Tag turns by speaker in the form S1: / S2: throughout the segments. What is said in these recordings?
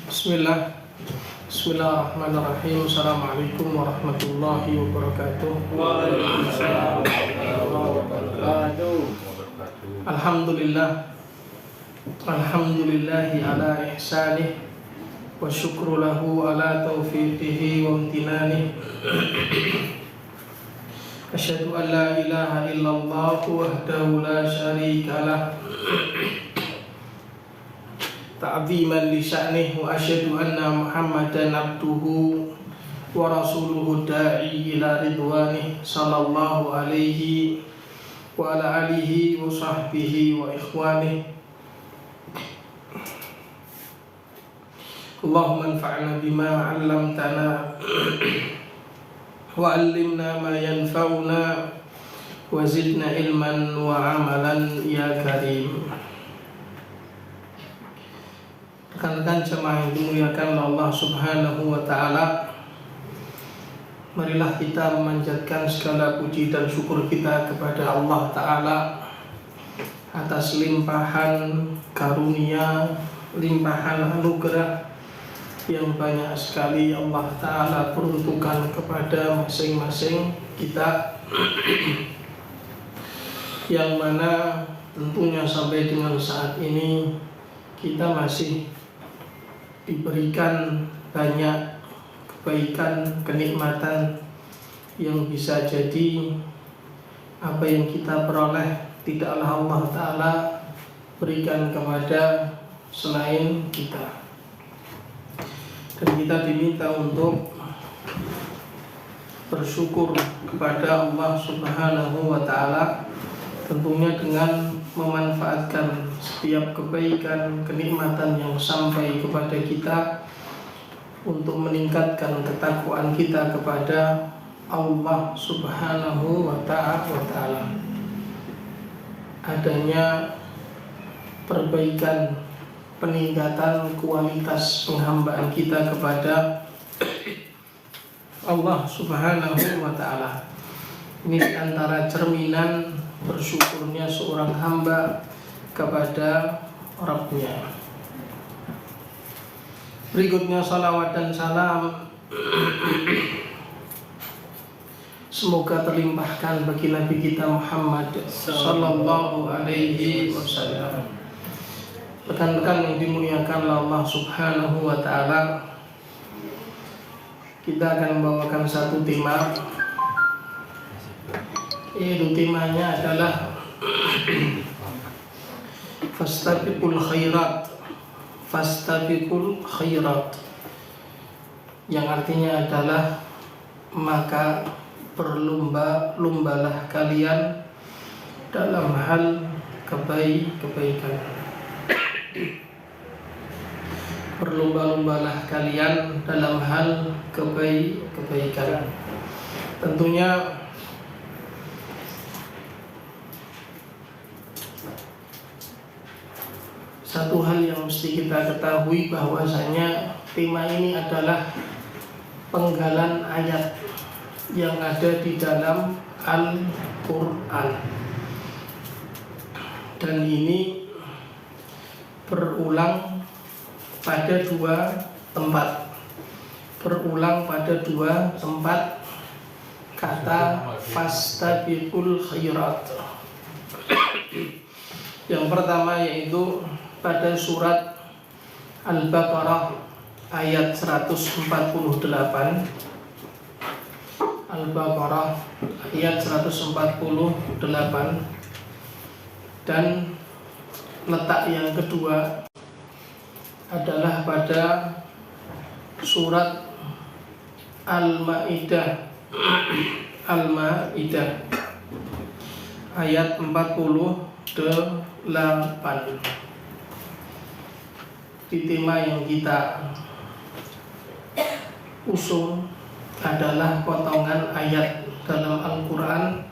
S1: Bismillah. Bismillahirrahmanirrahim. Assalamualaikum warahmatullahi wabarakatuh.
S2: Waalaikumsalam warahmatullahi wabarakatuh.
S1: Alhamdulillah. Alhamdulillahi ala ihsanih wa syukru lahu ala taufiqihi wa amtinanih. Asyhadu an la ilaha illallah wahdahu la syarika lah ta'ziman li sya'nih, wa asyhadu anna Muhammadan abduhu wa rasuluhu da'i ila ridwanih sallallahu alaihi wa ala alihi wa sahbihi wa ikhwanih. Allahumma anfa'na bima 'allamtana wa 'allimna ma yanfa'una wa zidna ilman wa 'amalan ya karim. Rekan-rekan jemaah yang dimuliakan Allah Subhanahu wa ta'ala, marilah kita memanjatkan segala puji dan syukur kita kepada Allah Ta'ala atas limpahan karunia, limpahan anugerah yang banyak sekali Allah Ta'ala peruntukkan kepada masing-masing kita, yang mana tentunya sampai dengan saat ini kita masih diberikan banyak kebaikan, kenikmatan yang bisa jadi apa yang kita peroleh tidaklah Allah Ta'ala berikan kepada selain kita. Dan kita diminta untuk bersyukur kepada Allah Subhanahu wa ta'ala, tentunya dengan memanfaatkan setiap kebaikan, kenikmatan yang sampai kepada kita untuk meningkatkan ketakwaan kita kepada Allah Subhanahu wa ta'ala. Adanya perbaikan, peningkatan kualitas penghambaan kita kepada Allah Subhanahu wa ta'ala. Ini antara cerminan bersyukurnya seorang hamba kepada Rabbnya. Berikutnya salawat dan salam semoga terlimpahkan bagi Nabi kita Muhammad sallallahu alaihi wasallam. Rekan-rekan yang dimuliakan Allah Subhanahu wa ta'ala, kita akan membawakan satu tema, yaitu temanya adalah fastabiqul khairat. Fastabiqul khairat, yang artinya adalah maka berlomba-lombalah kalian dalam hal kebaikan. Berlomba-lombalah kalian dalam hal kebaikan. Tentunya satu hal yang mesti kita ketahui bahwasanya tema ini adalah penggalan ayat yang ada di dalam Al-Quran, dan ini berulang pada dua tempat. Kata fastabiqul khairat. Yang pertama yaitu pada surat Al-Baqarah ayat 148. Al-Baqarah ayat 148. Dan letak yang kedua adalah pada surat Al-Maidah. Al-Maidah ayat 48. Di tema yang kita usung adalah potongan ayat dalam Al-Quran,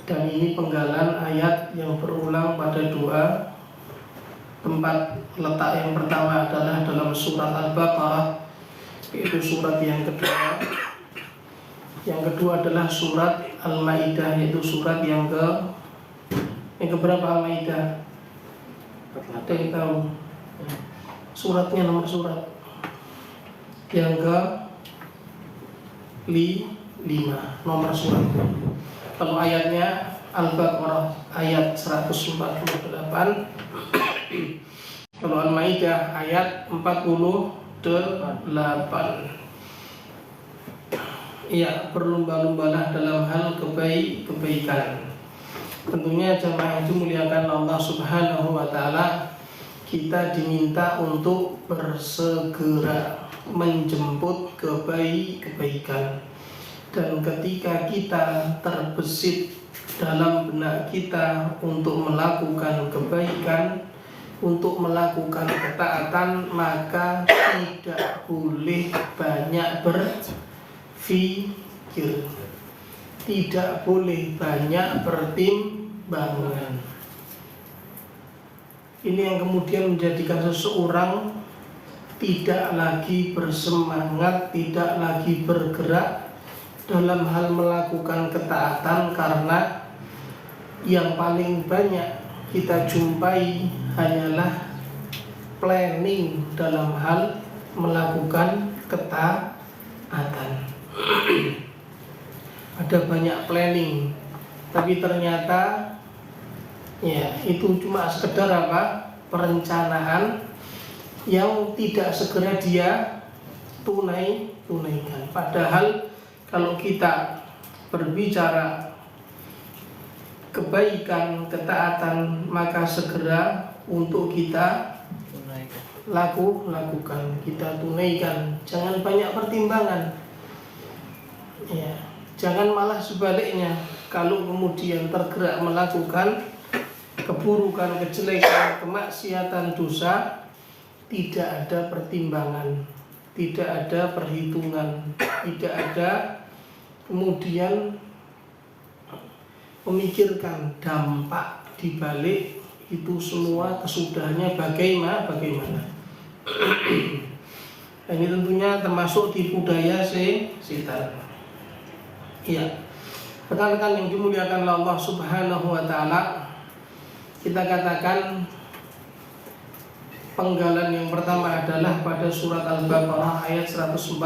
S1: dan ini penggalan ayat yang berulang pada dua tempat. Letak yang pertama adalah dalam surat Al-Baqarah, yaitu surat yang kedua. Yang kedua adalah surat Al-Maidah, yaitu surat yang keberapa Al-Maidah? Ada yang tahu? Suratnya, nomor surat yang ke 5 nomor surat. Kalau ayatnya Al-Baqarah ayat 148, kalau Al-Maidah ayat 48. Iya, berlomba-lombalah dalam hal kebaikan. Tentunya jemaah yang dimuliakan Allah Subhanahu wa taala, kita diminta untuk bersegera menjemput kebaikan. Dan ketika kita terbesit dalam benak kita untuk melakukan kebaikan, untuk melakukan ketaatan, maka tidak boleh banyak berpikir, tidak boleh banyak pertimbangan. Ini yang kemudian menjadikan seseorang tidak lagi bersemangat, tidak lagi bergerak dalam hal melakukan ketaatan, karena yang paling banyak kita jumpai hanyalah planning dalam hal melakukan ketaatan. Ada banyak planning, tapi ternyata ya itu cuma sekedar perencanaan yang tidak segera dia tunaikan. Padahal kalau kita berbicara kebaikan, ketaatan, maka segera untuk kita lakukan, kita tunaikan. Jangan banyak pertimbangan. Ya, jangan malah sebaliknya. Kalau kemudian tergerak melakukan keburukan, kejelekan, kemaksiatan, dosa, tidak ada pertimbangan, tidak ada perhitungan, tidak ada kemudian memikirkan dampak dibalik itu semua, kesudahannya bagaimana. Ini tentunya termasuk tipu daya setan. Iya, rekan-rekan yang dimuliakan Allah Subhanahu wa taala, kita katakan penggalan yang pertama adalah pada surat Al-Baqarah ayat 148,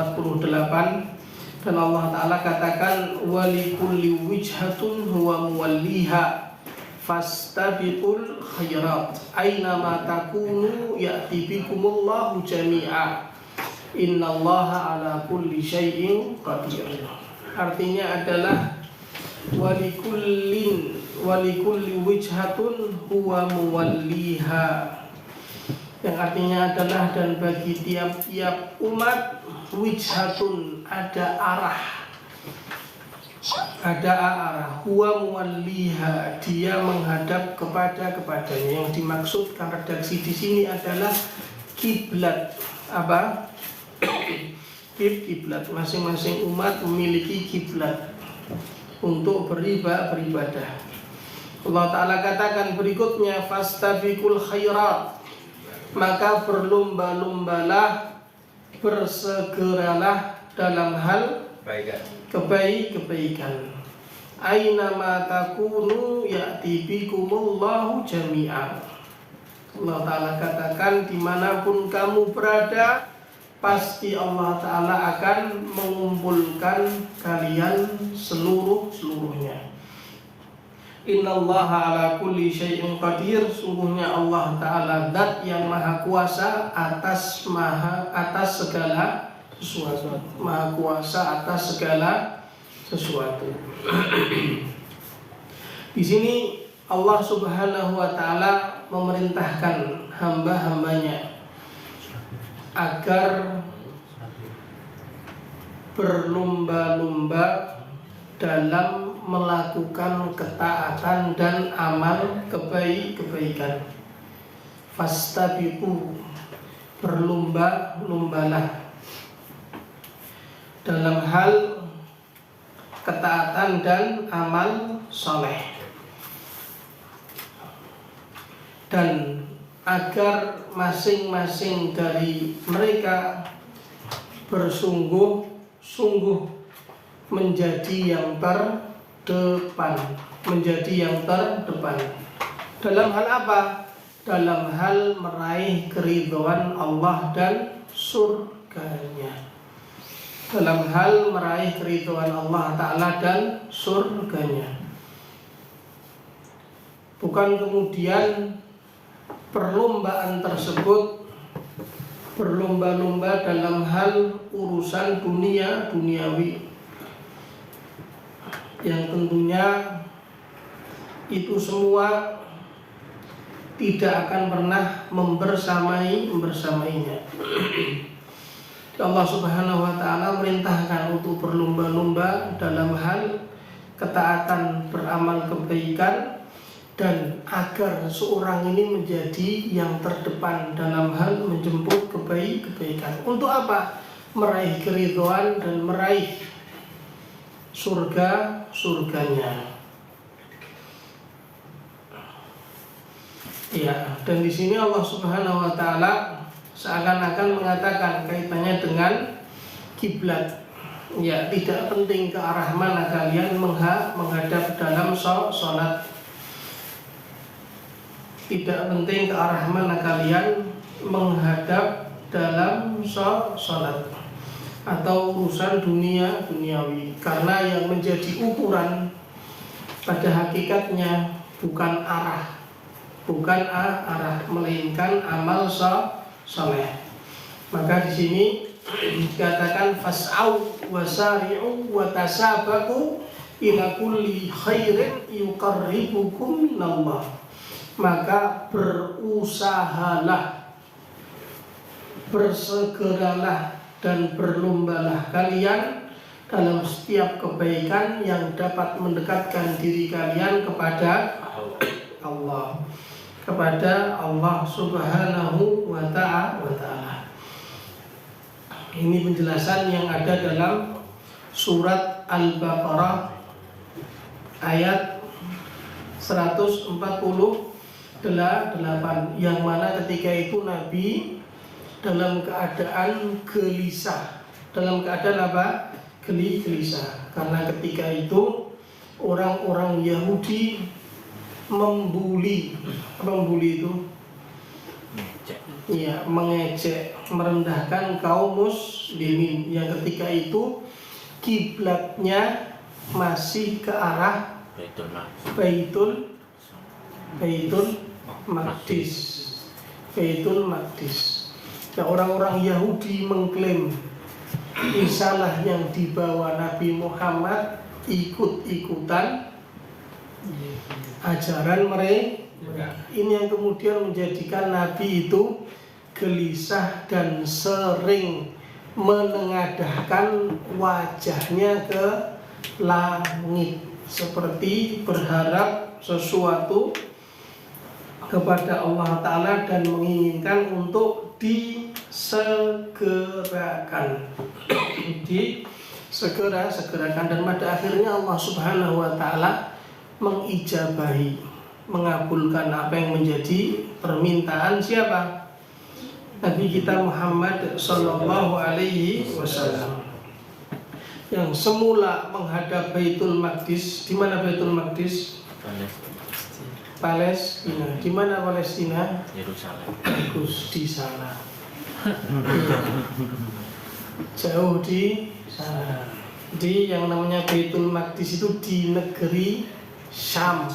S1: dan Allah Ta'ala katakan walikulli wijhatun huwa muwalliha fastabiqul khairat aynama takunu ya'ti bikumullahu jami'a innallaha ala kulli syai'in qadir. Artinya adalah walikulli wijhatun huwa muwalliha, yang artinya adalah dan bagi tiap-tiap umat wijhatun, ada arah, huwa muwalliha, dia menghadap kepadanya. Yang dimaksudkan redaksi di sini adalah kiblat. Apa? Kiblat. Masing-masing umat memiliki kiblat untuk beribadah. Allah Ta'ala katakan berikutnya fastabiqul khairat, maka berlomba-lombalah, bersegeralah dalam hal kebaikan. Aina ma takunu ya'ti bikumullahu jami'a. Allah Ta'ala katakan dimanapun kamu berada, pasti Allah Ta'ala akan mengumpulkan kalian seluruhnya. Innallaha ala kulli syai'in qadir. Sungguhnya Allah Ta'ala zat yang maha kuasa atas segala sesuatu. Maha kuasa atas segala sesuatu. Di sini Allah Subhanahu wa Ta'ala memerintahkan hamba-hambanya agar berlomba-lomba dalam melakukan ketaatan dan amal kebaikan. Fastabiqu, berlomba-lombalah dalam hal ketaatan dan amal soleh, dan agar masing-masing dari mereka bersungguh-sungguh menjadi yang terdepan. Dalam hal apa? Dalam hal meraih keridhaan Allah dan surganya. dalam hal meraih keridhaan Allah Ta'ala dan surganya. Bukan kemudian perlombaan tersebut berlomba-lomba dalam hal urusan duniawi, yang tentunya itu semua tidak akan pernah membersamainya. Allah Subhanahu wa Ta'ala merintahkan untuk berlomba-lomba dalam hal ketaatan, beramal kebaikan, dan agar seorang ini menjadi yang terdepan dalam hal menjemput kebaikan. Untuk apa? Meraih keridhaan dan meraih surganya. Ya, dan di sini Allah Subhanahu wa Ta'ala seakan-akan mengatakan kaitannya dengan kiblat. Ya, tidak penting ke arah mana kalian menghadap dalam sholat. Tidak penting ke arah mana kalian menghadap dalam sholat atau urusan duniawi. Karena yang menjadi ukuran pada hakikatnya bukan arah, melainkan amal soleh. Maka di sini dikatakan fas'au wasari'u watasabaku ila kulli khairin yuqarribukum minallah. Maka berusahalah, bersegeralah dan berlombalah kalian dalam setiap kebaikan yang dapat mendekatkan diri kalian kepada Allah, kepada Allah Subhanahu wa Ta'ala. Ini penjelasan yang ada dalam surat Al-Baqarah ayat 148, yang mana ketika itu Nabi dalam keadaan gelisah. Dalam keadaan apa? Gelisah. Karena ketika itu orang-orang Yahudi membuli. Apa membuli itu? Iya, mengejek, merendahkan kaum muslimin yang ketika itu kiblatnya masih ke arah Baitul Maqdis. Nah, orang-orang Yahudi mengklaim risalah yang dibawa Nabi Muhammad ikut-ikutan ajaran mereka. Ini yang kemudian menjadikan Nabi itu gelisah dan sering menengadahkan wajahnya ke langit seperti berharap sesuatu kepada Allah Ta'ala dan menginginkan untuk disegerakan. Disegerakan, dan pada akhirnya Allah Subhanahu wa Ta'ala mengijabahi, mengabulkan apa yang menjadi permintaan siapa? Nabi kita Muhammad Sallallahu Alaihi Wasallam, yang semula menghadap Baitul Maqdis. Di mana Baitul Maqdis? Palestina. Di mana Palestina?
S2: Yerusalem.
S1: Bagus, di sana. Jauh di sana. Di yang namanya Baitul Maqdis itu di negeri Syam.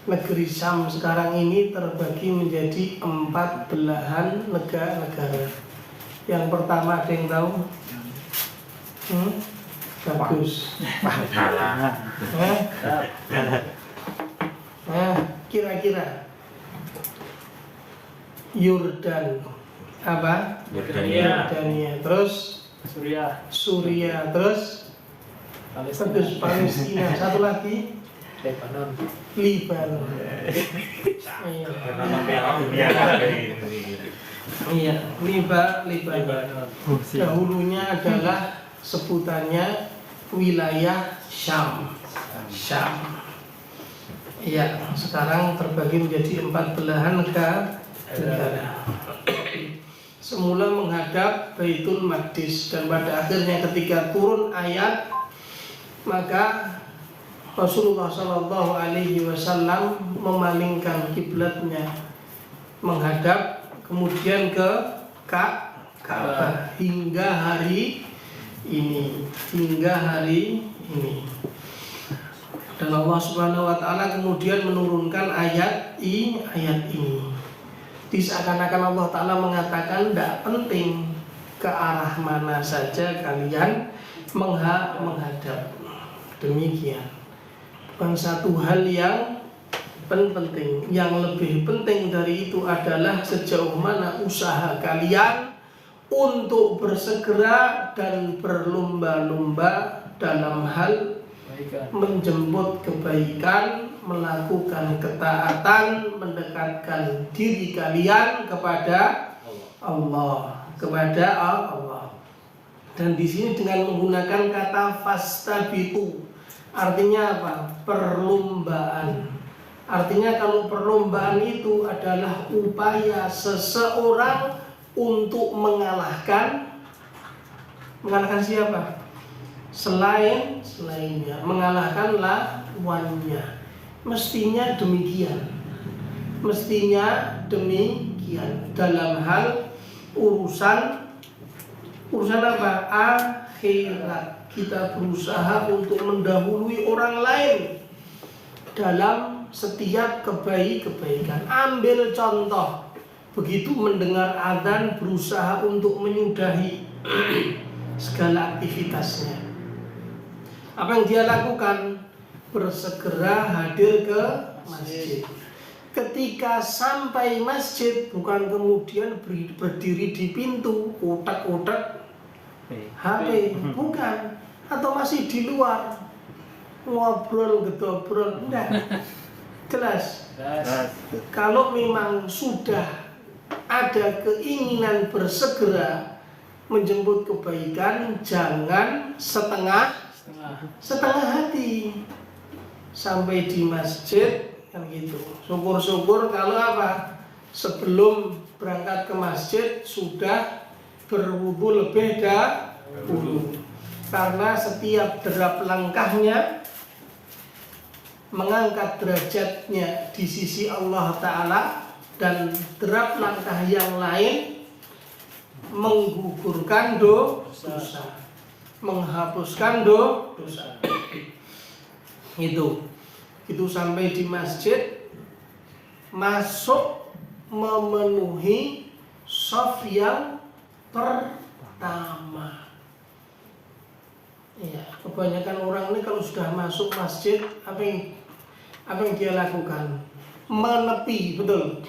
S1: Negeri Syam sekarang ini terbagi menjadi 4 belahan negara. Yang pertama ada yang tahu? Bagus. Kira-kira Yordan apa? Yordania. Terus Suria. Terus Palestina. Satu lagi Libanon. Iya, Libanon. Dahulunya adalah sebutannya wilayah Syam. Iya, sekarang terbagi menjadi 4 belahan negara. Semula menghadap Baitul Maqdis, dan pada akhirnya ketika turun ayat, maka Rasulullah Shallallahu Alaihi Wasallam memalingkan kiblatnya menghadap kemudian ke Ka'bah hingga hari ini hingga hari ini. Dan Allah Subhanahu wa taala kemudian menurunkan ayat ini. Seakan-akan Allah taala mengatakan tidak penting ke arah mana saja kalian menghadap. Demikian. Bukan satu hal yang penting. Yang lebih penting dari itu adalah sejauh mana usaha kalian untuk bersegera dan berlomba-lomba dalam hal menjemput kebaikan, melakukan ketaatan, mendekatkan diri kalian kepada Allah, Dan di sini dengan menggunakan kata fastabiqu, artinya apa? Perlombaan. Artinya kalau perlombaan itu adalah upaya seseorang untuk mengalahkan siapa? Selainnya, mengalahkan lawannya. Mestinya demikian dalam hal urusan apa? Akhirat. Kita berusaha untuk mendahului orang lain dalam setiap kebaikan. Ambil contoh, begitu mendengar adzan berusaha untuk menyudahi segala aktivitasnya. Apa yang dia lakukan? Bersegera hadir ke masjid. Ketika sampai masjid, bukan kemudian berdiri di pintu utak-utak HP, bukan, atau masih di luar ngobrol gedobrol, enggak. Jelas. Kalau memang sudah ada keinginan bersegera menjemput kebaikan, jangan setengah hati. Sampai di masjid kan gitu. Syukur-syukur kalau apa? Sebelum berangkat ke masjid sudah berwudu lebih dahulu. Karena setiap derap langkahnya mengangkat derajatnya di sisi Allah Ta'ala, dan derap langkah yang lain menggugurkan dosa, menghapuskan dosa. Itu sampai di masjid, masuk memenuhi shaf yang pertama. Ya, kebanyakan orang ini kalau sudah masuk masjid, apa yang dia lakukan? Menepi, betul.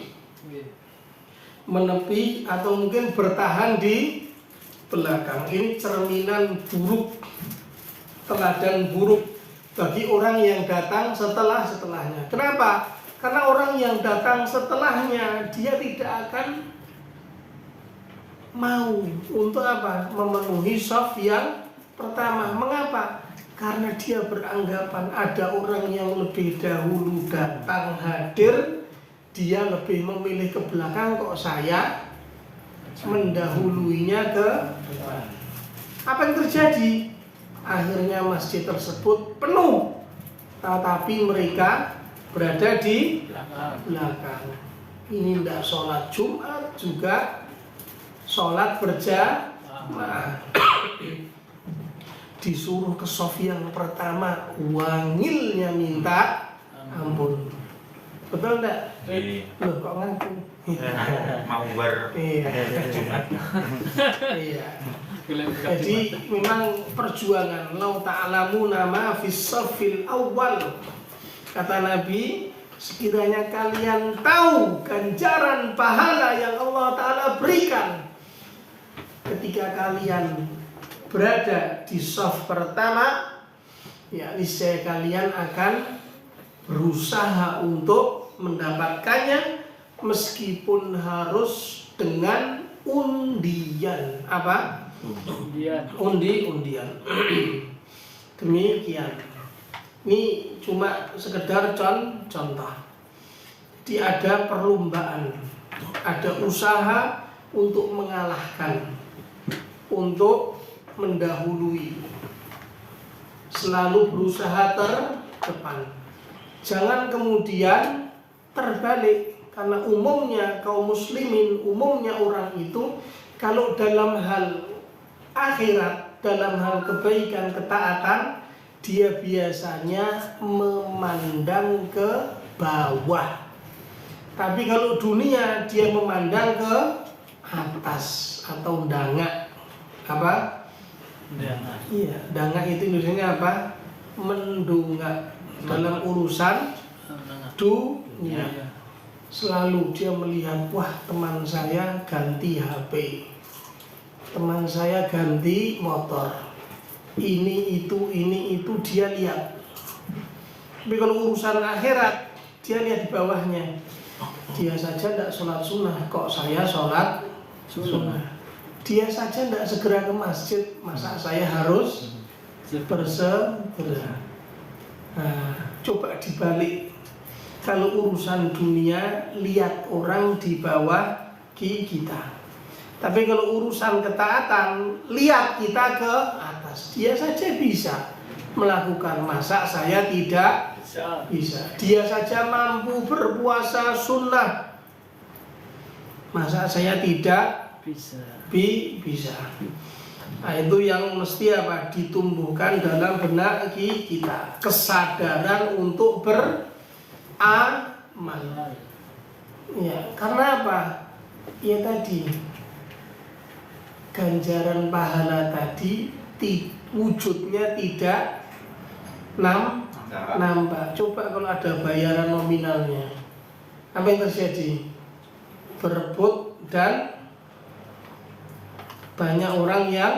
S1: Menepi atau mungkin bertahan di belakang. Ini cerminan buruk, teladan buruk bagi orang yang datang setelahnya. Kenapa? Karena orang yang datang setelahnya, dia tidak akan mau untuk apa? Memenuhi shaf yang pertama. Mengapa? Karena dia beranggapan ada orang yang lebih dahulu datang hadir, dia lebih memilih ke belakang, kok saya mendahuluinya ke depan. Apa yang terjadi? Akhirnya masjid tersebut penuh, tetapi mereka berada di belakang. Ini tidak sholat Jumat, juga sholat berjamaah. Disuruh ke shaf yang pertama, wangilnya minta ampun. Betul enggak? Loh, kok ngaku?
S2: Mau berjumat.
S1: Iya. Jadi memang perjuangan. Lau ta'lamuna ma fis shafil awal. Kata Nabi, sekiranya kalian tahu ganjaran pahala yang Allah Ta'ala berikan ketika kalian berada di shaf pertama, ya niscaya kalian akan berusaha untuk mendapatkannya, meskipun harus dengan undian. Apa? Undian. Demikian. Ini cuma sekedar contoh. Jadi ada perlombaan, ada usaha untuk mengalahkan, untuk mendahului, selalu berusaha terdepan. Jangan kemudian terbalik, karena umumnya kaum muslimin, umumnya orang itu kalau dalam hal akhirat, dalam hal kebaikan ketaatan, dia biasanya memandang ke bawah. Tapi kalau dunia dia memandang ke atas atau dangak. Apa?
S3: Dangak.
S1: Iya, dangak itu Indonesianya apa? Mendongak dalam urusan dunia. Selalu dia melihat, wah teman saya ganti HP, teman saya ganti motor, ini itu dia lihat. Tapi kalau urusan akhirat, dia lihat di bawahnya. Dia saja tidak sholat sunnah, kok saya sholat sunnah. Dia saja tidak segera ke masjid, masa saya harus bersegera. Nah, coba dibalik. Kalau urusan dunia, lihat orang di bawah kita. Tapi kalau urusan ketaatan, lihat kita ke atas. Dia saja bisa melakukan, masa saya tidak bisa. Dia saja mampu berpuasa sunnah, masa saya tidak bisa. Nah, itu yang mesti apa? Ditumbuhkan dalam benak kita. Kesadaran untuk beramal. Ya, karena apa? Ya tadi, ganjaran pahala tadi wujudnya tidak nampak. Coba kalau ada bayaran nominalnya, apa yang terjadi? Berebut dan banyak orang yang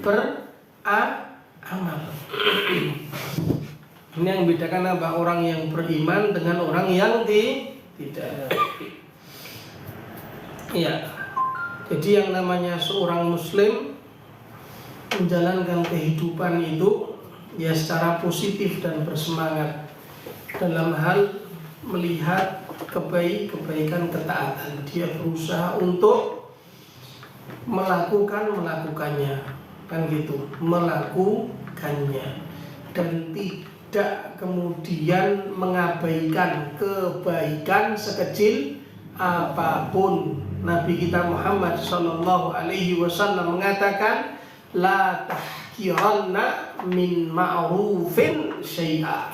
S1: beramal. Ini yang membedakan apa? Orang yang beriman dengan orang yang tidak. Iya. Jadi yang namanya seorang muslim menjalankan kehidupan itu ya secara positif dan bersemangat dalam hal melihat kebaikan ketaatan. Dia berusaha untuk melakukannya, kan gitu, melakukannya, dan tidak kemudian mengabaikan kebaikan sekecil apapun. Nabi kita Muhammad Sallallahu Alaihi Wasallam mengatakan, la tahkiranna min ma'rufin syai'a.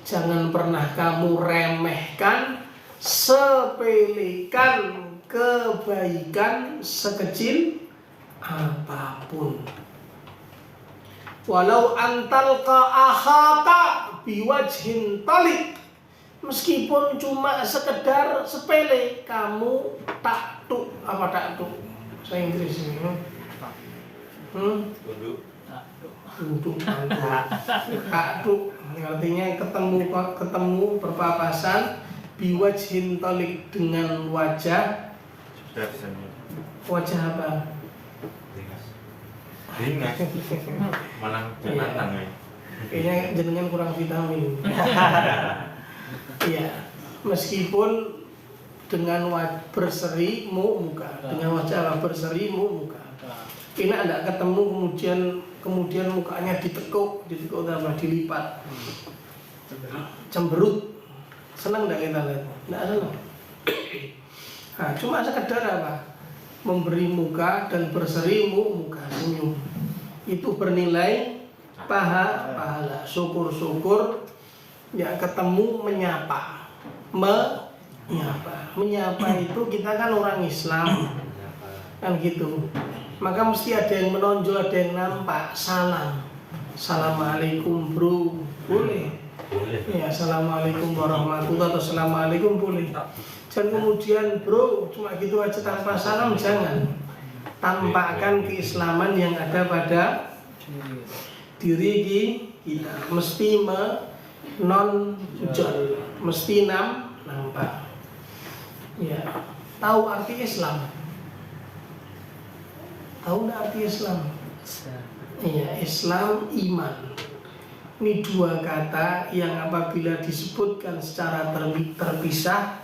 S1: Jangan pernah kamu remehkan, sepelekan kebaikan sekecil apapun. Walau antalqa akhaka biwajhin talik, meskipun cuma sekedar sepele, kamu taktuk. Apa taktuk? Saya Inggris ini. Duduk taktuk. Artinya ketemu berpapasan, biwajhin talik, dengan wajah. Wajah apa?
S2: Ringas. Malah jenatang ya.
S1: Kayaknya jenengan kurang vitamin. Iya, meskipun dengan berseri muka, dengan wajah berseri muka. Ini tidak ketemu, kemudian mukanya ditekuk apa? Dilipat, cemberut. Senang tidak kita lihat? Tidak senang. Nah, cuma sekedar apa? Memberi muka dan berseri muka, senyum. Itu bernilai pahala. Syukur-syukur ya ketemu, menyapa. Menyapa itu kita kan orang Islam, kan gitu. Maka mesti ada yang menonjol, ada yang nampak. Salam, assalamualaikum bro, boleh. Ya, assalamualaikum warahmatullahi wabarakatuh, assalamualaikum boleh. Jangan kemudian bro cuma gitu aja tanpa salam, jangan. Tampakkan keislaman yang ada pada diri kita. Mesti menonjol, mesti nampak. Ya, tahu arti Islam? Tahu nggak arti Islam? Iya, Islam, iman. Ini dua kata yang apabila disebutkan secara terpisah,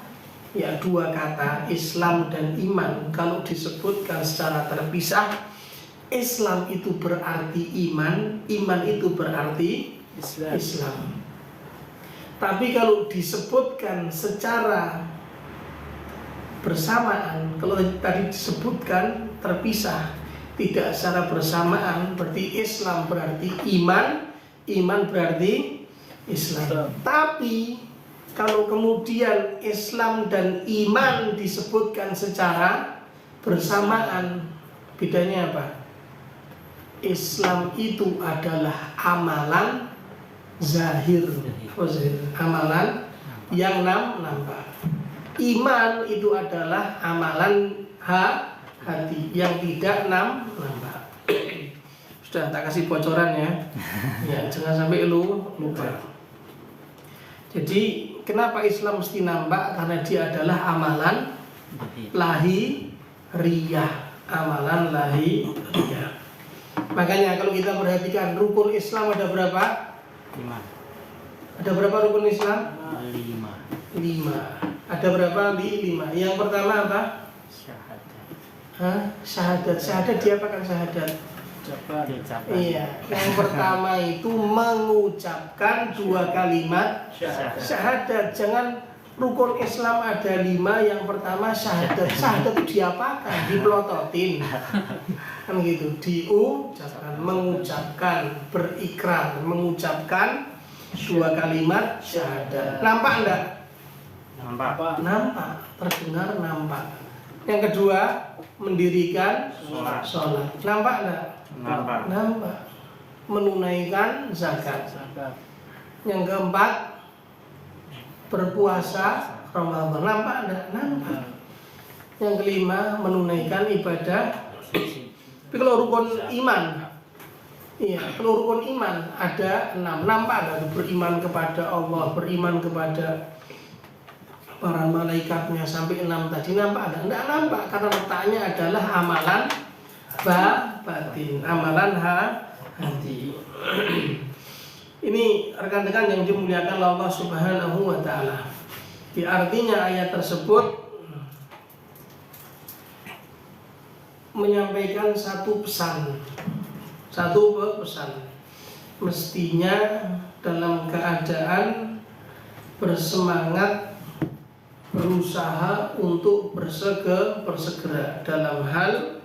S1: ya dua kata Islam dan iman. Kalau disebutkan secara terpisah, Islam itu berarti iman, iman itu berarti Islam. Tapi kalau disebutkan secara bersamaan, kalau tadi disebutkan terpisah, tidak secara bersamaan. Berarti Islam berarti iman, iman berarti Islam. Tapi kalau kemudian Islam dan iman disebutkan secara bersamaan, bedanya apa? Islam itu adalah amalan zahir, amalan yang nampak. Iman itu adalah amalan hati yang tidak nampak. Sudah tak kasih bocoran ya. Ya, jangan sampai lupa. Jadi kenapa Islam mesti nampak? Karena dia adalah amalan lahiriah, amalan lahiriah. Makanya kalau kita perhatikan rukun Islam ada berapa? 5. Ada berapa rukun Islam? 5. Ada berapa? 5. Yang pertama apa? Syahadat. Syahadat diapakan syahadat? Iya. Yang pertama itu mengucapkan 2 kalimat syahadat. Jangan rukun Islam ada 5, yang pertama syahadat. Syahadat itu diapakan? Dipelototin. Kan gitu, diucapkan, mengucapkan, berikrar, mengucapkan 2 kalimat syahadat. Nampak enggak? Nampak, terdengar nampak. Yang kedua, mendirikan sholat. Nampak enggak? Nampak. Menunaikan zakat. Yang keempat, berpuasa Ramadan. Nampak enggak? Nampak. Yang kelima, menunaikan ibadah. Tapi kalau rukun iman, iya, kalau rukun iman ada 6. Nampak enggak? Beriman kepada Allah, beriman kepada para malaikatnya sampai 6 tadi. Nampak ada? Enggak nampak, karena letaknya adalah amalan batin, amalan hati. Ini rekan-rekan yang dimuliakan Allah Subhanahu wa taala. Di artinya ayat tersebut menyampaikan satu pesan. Mestinya dalam keadaan bersemangat, berusaha untuk bersegera dalam hal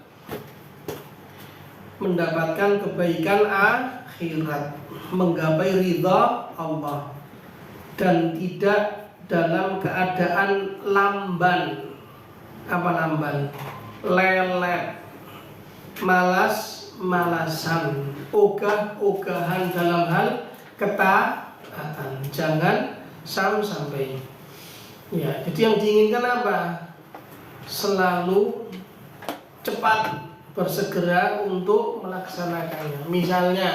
S1: mendapatkan kebaikan akhirat, menggapai ridha Allah, dan tidak dalam keadaan lamban. Apa lamban? Lelet, malas-malasan, ogah-ogahan dalam hal ketaatan. Jangan sampai. Ya, jadi yang diinginkan apa? Selalu cepat bersegera untuk melaksanakannya. Misalnya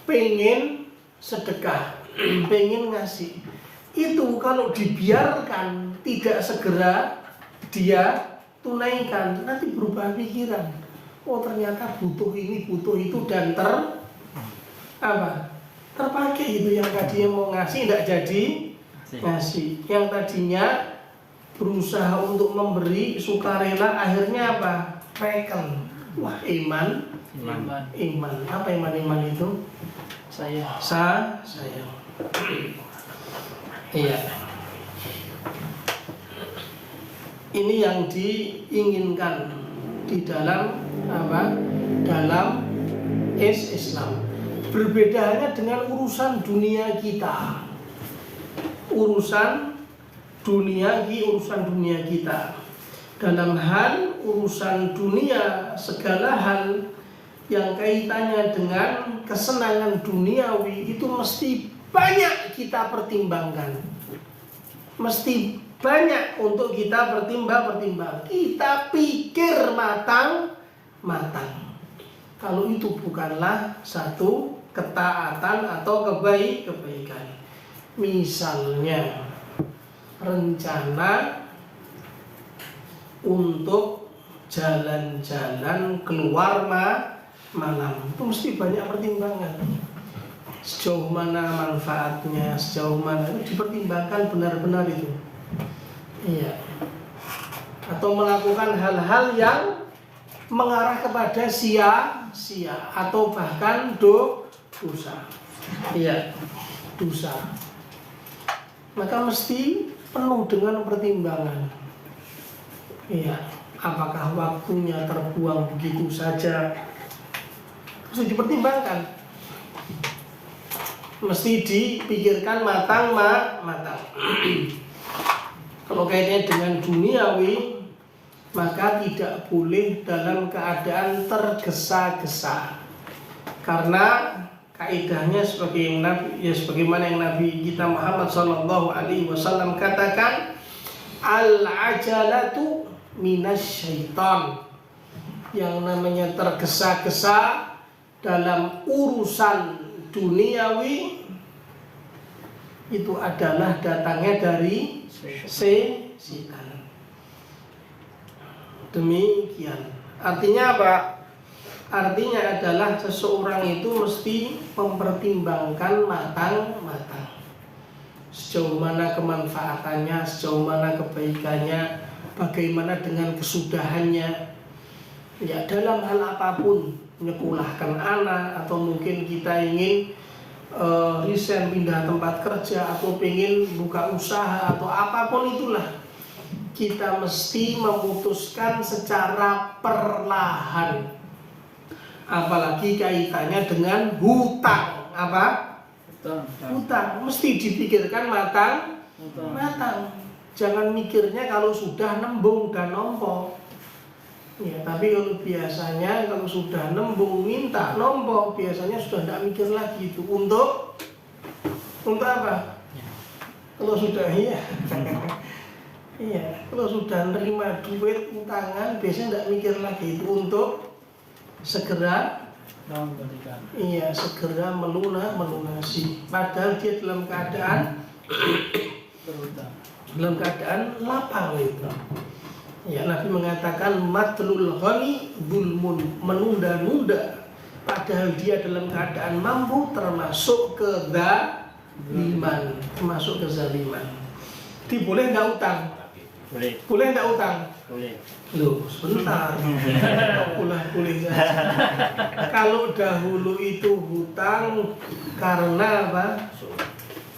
S1: pengen sedekah, pengen ngasih, itu kalau dibiarkan tidak segera dia tunaikan, nanti berubah pikiran. Oh, ternyata butuh ini, butuh itu, dan terpakai itu. Yang tadinya mau ngasih tidak jadi ngasih. Yang tadinya berusaha untuk memberi sukarela, akhirnya apa? Reken. Wah, iman. Apa iman itu? Saya. Iya. Ini yang diinginkan di dalam apa? Dalam Islam. Berbedanya dengan urusan dunia kita. Urusan dunia kita. Dalam hal urusan dunia, segala hal yang kaitannya dengan kesenangan duniawi itu mesti banyak kita pertimbangkan. Mesti banyak untuk kita pertimbang. Kita pikir matang. Kalau itu bukanlah satu ketaatan atau kebaikan. Misalnya rencana untuk jalan-jalan keluar malam, itu mesti banyak pertimbangan. Sejauh mana manfaatnya, sejauh mana itu dipertimbangkan benar-benar itu. Iya. Atau melakukan hal-hal yang mengarah kepada sia-sia atau bahkan dosa. Iya, dosa. Maka mesti penuh dengan pertimbangan. Iya. apakah waktunya terbuang begitu saja? Harus dipertimbangkan, mesti dipikirkan matang-matang. Kalau kaitannya dengan duniawi, maka tidak boleh dalam keadaan tergesa-gesa, karena kaidahnya sebagaimana yang Nabi kita Muhammad SAW katakan, al-ajalatu minasyaiton. Yang namanya tergesa-gesa dalam urusan duniawi itu adalah datangnya dari setan. Demikian. Artinya apa? Artinya adalah seseorang itu mesti mempertimbangkan matang-matang sejauh mana kemanfaatannya, sejauh mana kebaikannya, bagaimana dengan kesudahannya. Ya, dalam hal apapun, menyekolahkan anak, atau mungkin kita ingin resign, pindah tempat kerja, atau ingin buka usaha, atau apapun itulah, kita mesti memutuskan secara perlahan. Apalagi kaitannya dengan hutang. Apa? Hutang mesti dipikirkan matang. Jangan mikirnya kalau sudah nembung dan nompo. Ya, tapi kalau biasanya kalau sudah nembung minta nompo, biasanya sudah tidak mikir lagi itu untuk apa? Kalau sudah iya, kalau sudah nerima duit utangan, biasanya tidak mikir lagi itu untuk segera segera melunasi. Padahal dia dalam keadaan lapang itu. Ya, Nabi mengatakan matlul ghani zulmun, menunda-nunda padahal dia dalam keadaan mampu, termasuk kezaliman, Boleh enggak utang? Boleh enggak utang?
S3: Boleh.
S1: Loh, sebentar. Boleh saja. Kalau dahulu itu hutang karena apa?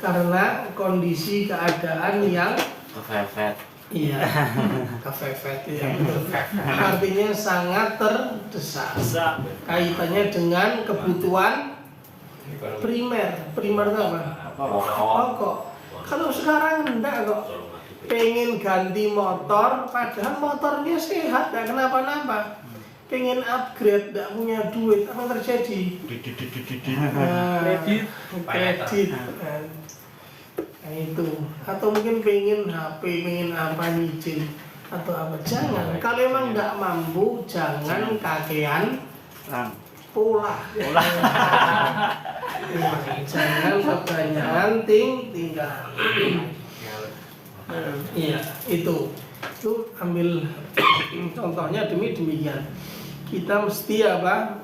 S1: Karena kondisi keadaan yang
S2: kepepet.
S1: Iya, kepepet ya. Artinya sangat terdesak. Kaitannya dengan kebutuhan primer. Primer itu apa? Pokok. Kalau sekarang enggak kok. Pengen ganti motor, padahal motornya sehat, enggak kenapa-napa. Pengen upgrade, enggak punya duit, apa terjadi? Kredit. Nah, itu. Atau mungkin pengen HP, pengen apa, nyicil atau apa. Jangan. Kalau emang enggak mampu, jangan kakean pola. Jangan kebanyakan tinggal. Iya, itu ambil contohnya demikian. Kita mesti apa?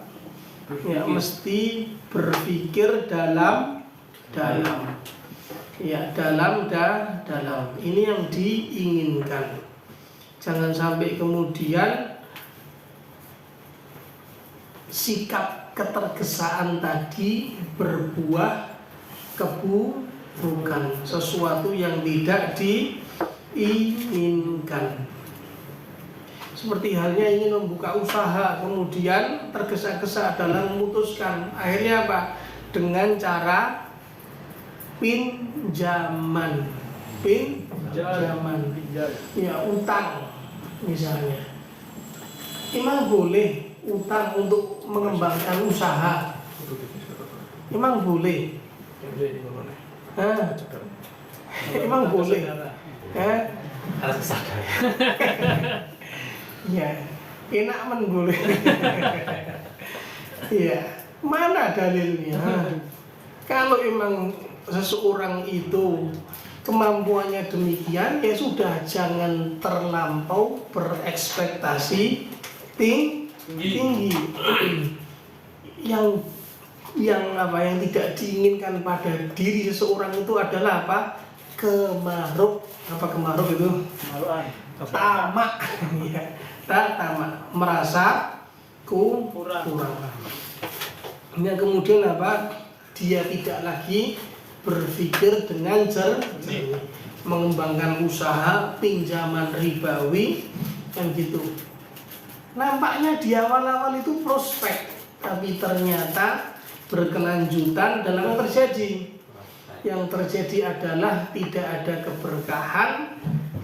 S1: Ya, mesti berpikir dalam. Ya, dalam. Ini yang diinginkan. Jangan sampai kemudian sikap ketergesaan tadi berbuah keburukan, sesuatu yang tidak diinginkan. Seperti halnya ingin membuka usaha, kemudian tergesa-gesa dalam memutuskan. Akhirnya apa? Dengan cara pinjaman. Ya, utang misalnya. Emang boleh utang untuk mengembangkan usaha? Emang boleh? Emang boleh?
S2: Harus kesadaran.
S1: Ya, enak men boleh. Ya, mana dalilnya? Kalau emang seseorang itu kemampuannya demikian, ya sudah, jangan terlampau berekspektasi tinggi. Yang tidak diinginkan pada diri seseorang itu adalah apa? Kemaruk. Apa kemaruk itu? Tamak. Ya, tamak, merasa kurang. Yang kemudian apa? Dia tidak lagi berpikir dengan jernih, mengembangkan usaha, pinjaman ribawi, kan gitu. Nampaknya di awal-awal itu prospek, tapi ternyata berkelanjutan dan apa yang terjadi? Yang terjadi adalah tidak ada keberkahan,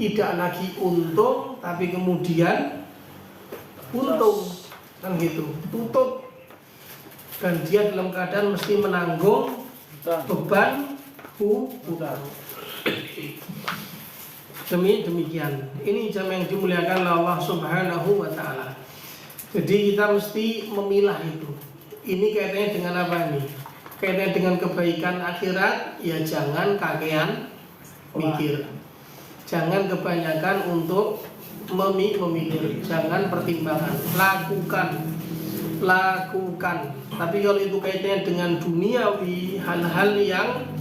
S1: tidak lagi untung, tapi kemudian untung, kan gitu, tutup, dan dia dalam keadaan mesti menanggung beban hutang. Demikian. Ini jam yang dimuliakan oleh Allah Subhanahu wa taala. Jadi kita mesti memilah itu. Ini kaitannya dengan apa nih? Kaitannya dengan kebaikan akhirat, ya jangan kakean mikir. Jangan kebanyakan untuk memikir, jangan pertimbangan. Lakukan. Tapi kalau itu kaitannya dengan duniawi, hal-hal yang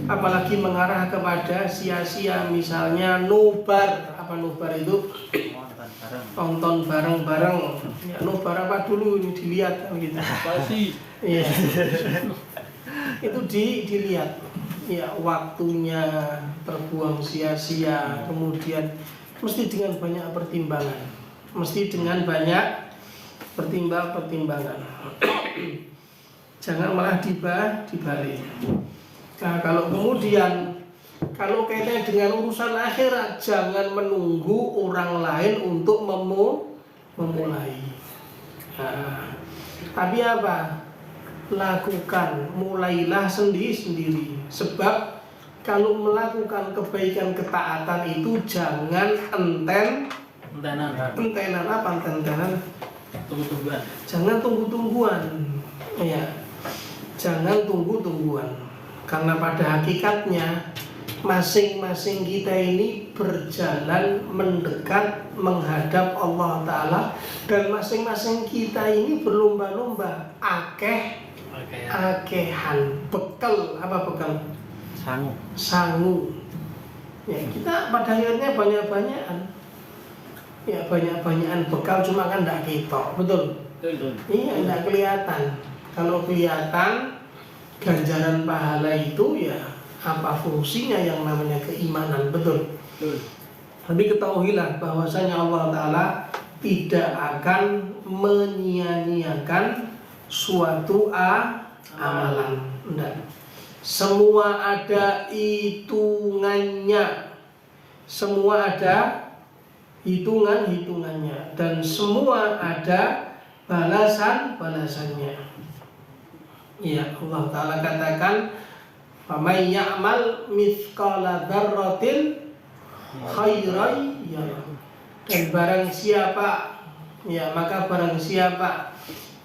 S1: apalagi mengarah kepada sia-sia, misalnya nobar. Apa nobar itu? Nonton bareng-bareng. Ya, nobar apa dulu ini dilihat gitu. Iya. Itu dilihat. Ya, waktunya terbuang sia-sia. Kemudian mesti dengan banyak pertimbangan. Mesti dengan banyak pertimbangan. Jangan malah dibalik. Nah, kalau kaitannya dengan urusan akhirat, jangan menunggu orang lain untuk memulai. Nah, tapi apa? Lakukan, mulailah sendiri. Sebab kalau melakukan kebaikan ketaatan itu jangan entenan apa entenan?
S3: Tunggu-tungguan.
S1: Jangan tunggu-tungguan. Ya. Jangan tunggu-tungguan. Karena pada hakikatnya masing-masing kita ini berjalan mendekat menghadap Allah Ta'ala, dan masing-masing kita ini berlomba-lomba akehan bekal. Apa bekal? Sangu. Ya, kita pada akhirnya banyak-banyakan. Ya, banyak-banyakan bekal, cuma kan tidak ketok, betul? Iya, tidak kelihatan. Kalau kelihatan ganjaran pahala itu, ya apa fungsinya yang namanya keimanan, betul? Tapi ketahuilah bahwasanya Allah Ta'ala tidak akan menyia-nyiakan suatu amalan. Enggak. Semua ada hitungannya. Semua ada hitungannya, dan semua ada balasannya. Ya, Allah Ta'ala katakan, "Faman ya'mal mithqala dzarratin khairan yarah." Dan barang siapa, ya maka barang siapa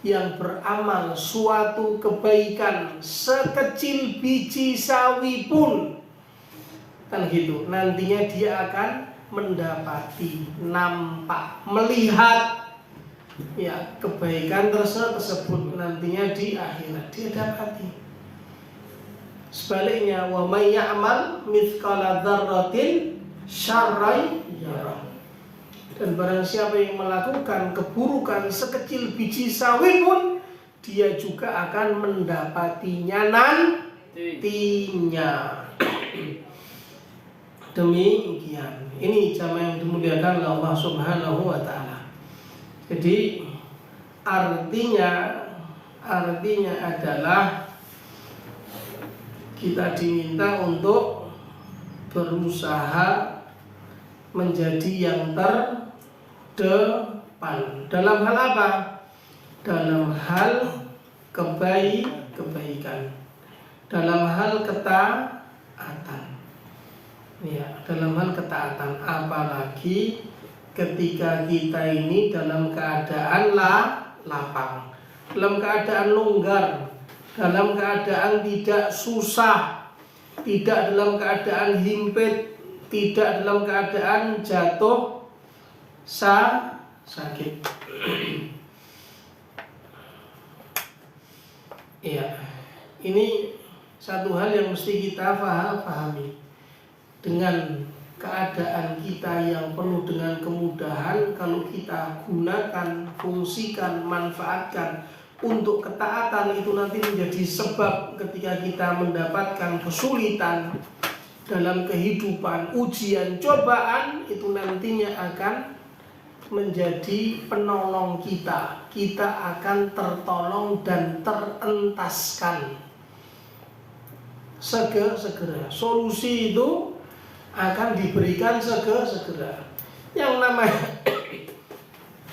S1: yang beramal suatu kebaikan sekecil biji sawi pun, kan gitu, nantinya dia akan mendapati, nampak, melihat, ya kebaikan tersebut nantinya di akhirat dia dapati. Sebaliknya, wa may ya'mal mithqala dzarratin syarran yarah. Dan barang siapa yang melakukan keburukan sekecil biji sawi pun, dia juga akan mendapatinya nantinya. Demikian. Ini jamaah yang dimuliakan oleh Allah Subhanahu wa taala. Jadi artinya adalah kita diminta untuk berusaha menjadi yang terdepan. Dalam hal apa? Dalam hal kebaikan. Dalam hal ketaatan. Ya, dalam hal ketaatan, apalagi ketika kita ini dalam keadaan lapang, dalam keadaan longgar, dalam keadaan tidak susah, tidak dalam keadaan himpit, tidak dalam keadaan jatuh sakit. Ya, ini satu hal yang mesti kita pahami. Dengan keadaan kita yang penuh dengan kemudahan, kalau kita gunakan, fungsikan, manfaatkan untuk ketaatan, itu nanti menjadi sebab ketika kita mendapatkan kesulitan dalam kehidupan, ujian, cobaan, itu nantinya akan menjadi penolong kita. Kita akan tertolong dan terentaskan segera. Solusi itu akan diberikan segera.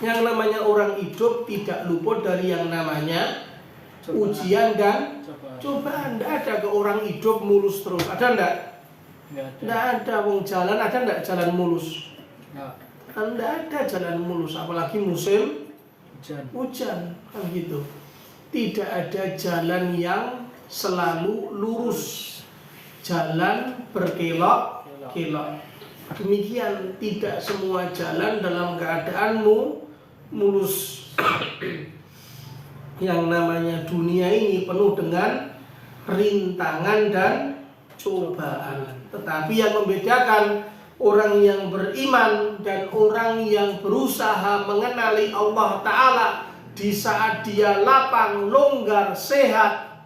S1: Yang namanya orang hidup tidak luput dari yang namanya ujian dan cobaan. Tidak ada ke orang hidup mulus terus. Ada enggak? Tidak ada. Wong jalan ada enggak jalan mulus? Tidak ada jalan mulus. Apalagi musim hujan kan gitu. Tidak ada jalan yang selalu lurus. Jalan berkelok-kelok. Demikian, tidak semua jalan dalam keadaan mulus. Yang namanya dunia ini penuh dengan rintangan dan cobaan. Tetapi yang membedakan orang yang beriman dan orang yang berusaha mengenali Allah Ta'ala di saat dia lapang, longgar, sehat,